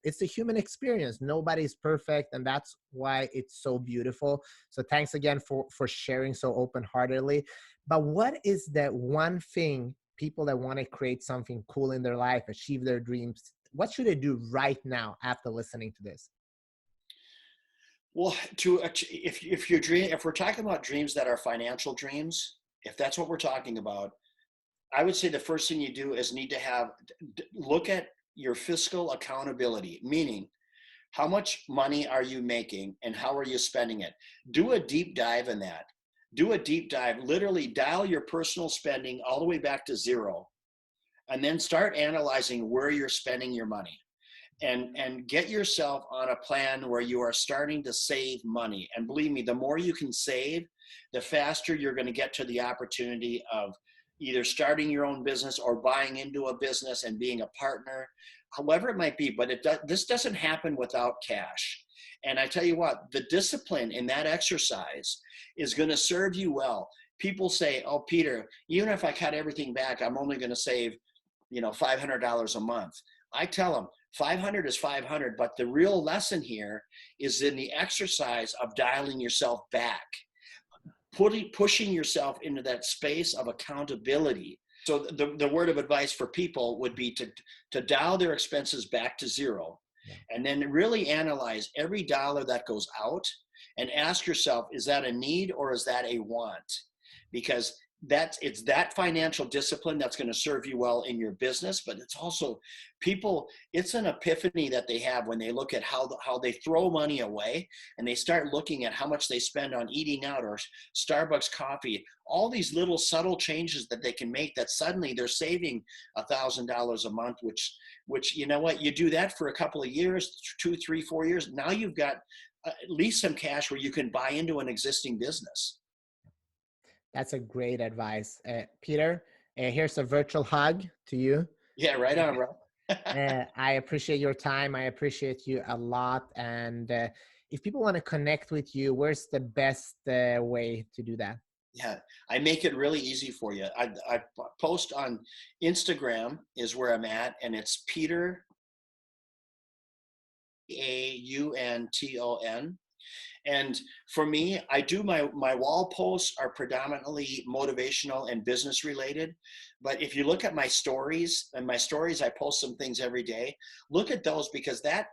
it's a human experience. Nobody's perfect, and that's why it's so beautiful. So thanks again for sharing so open-heartedly. But what is that one thing people that want to create something cool in their life, achieve their dreams, what should they do right now after listening to this? Well, if we're talking about dreams that are financial dreams, if that's what we're talking about, I would say the first thing you do is need to look at your fiscal accountability, meaning how much money are you making and how are you spending it? Do a deep dive in that. Do a deep dive, literally dial your personal spending all the way back to zero, and then start analyzing where you're spending your money. And get yourself on a plan where you are starting to save money. And believe me, the more you can save, the faster you're going to get to the opportunity of either starting your own business or buying into a business and being a partner, however it might be. But this doesn't happen without cash. And I tell you what, the discipline in that exercise is going to serve you well. People say, oh, Peter, even if I cut everything back, I'm only going to save, you know, $500 a month. I tell them 500 is 500, but the real lesson here is in the exercise of dialing yourself back, pushing yourself into that space of accountability. So the word of advice for people would be to dial their expenses back to zero, and then really analyze every dollar that goes out and ask yourself, is that a need or is that a want? Because it's that financial discipline that's going to serve you well in your business, but it's also it's an epiphany that they have when they look at how they throw money away, and they start looking at how much they spend on eating out or Starbucks coffee, all these little subtle changes that they can make, that suddenly they're saving $1,000 a month, which, you know what, you do that for a couple of years, 2, 3, 4 years. Now you've got at least some cash where you can buy into an existing business. That's a great advice. Peter, here's a virtual hug to you. Yeah, right on, bro. I appreciate your time. I appreciate you a lot. And if people want to connect with you, where's the best way to do that? Yeah, I make it really easy for you. I post on Instagram is where I'm at, and it's Peter Aunton. And for me, I do my wall posts are predominantly motivational and business related. But if you look at my stories, I post some things every day. Look at those, because that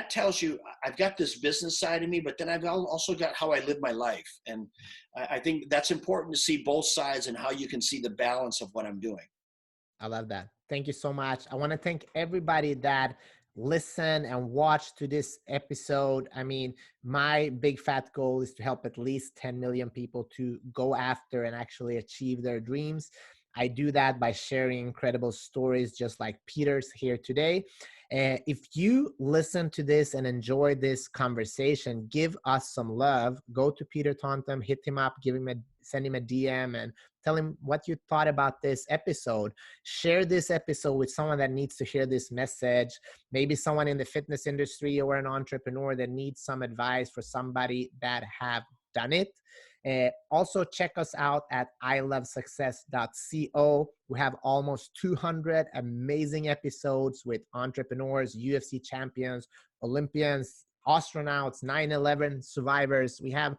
tells you I've got this business side of me, but then I've also got how I live my life. And I think that's important to see both sides and how you can see the balance of what I'm doing. I love that. Thank you so much. I want to thank everybody that listened and watched to this episode. I mean, my big fat goal is to help at least 10 million people to go after and actually achieve their dreams. I do that by sharing incredible stories just like Peter's here today. If you listen to this and enjoy this conversation, give us some love. Go to Peter Taunton, hit him up, send him a DM, and tell him what you thought about this episode. Share this episode with someone that needs to hear this message. Maybe someone in the fitness industry or an entrepreneur that needs some advice for somebody that have done it. Also check us out at ilovesuccess.co. We have almost 200 amazing episodes with entrepreneurs, UFC champions, Olympians, astronauts, 9/11 survivors. We have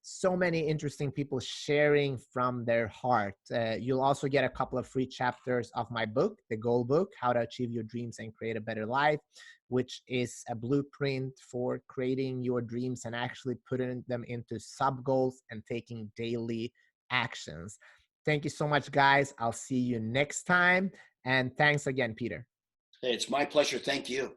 so many interesting people sharing from their heart. You'll also get a couple of free chapters of my book, The Goal Book, How to Achieve Your Dreams and Create a Better Life, which is a blueprint for creating your dreams and actually putting them into sub goals and taking daily actions. Thank you so much, guys. I'll see you next time. And thanks again, Peter. Hey, it's my pleasure. Thank you.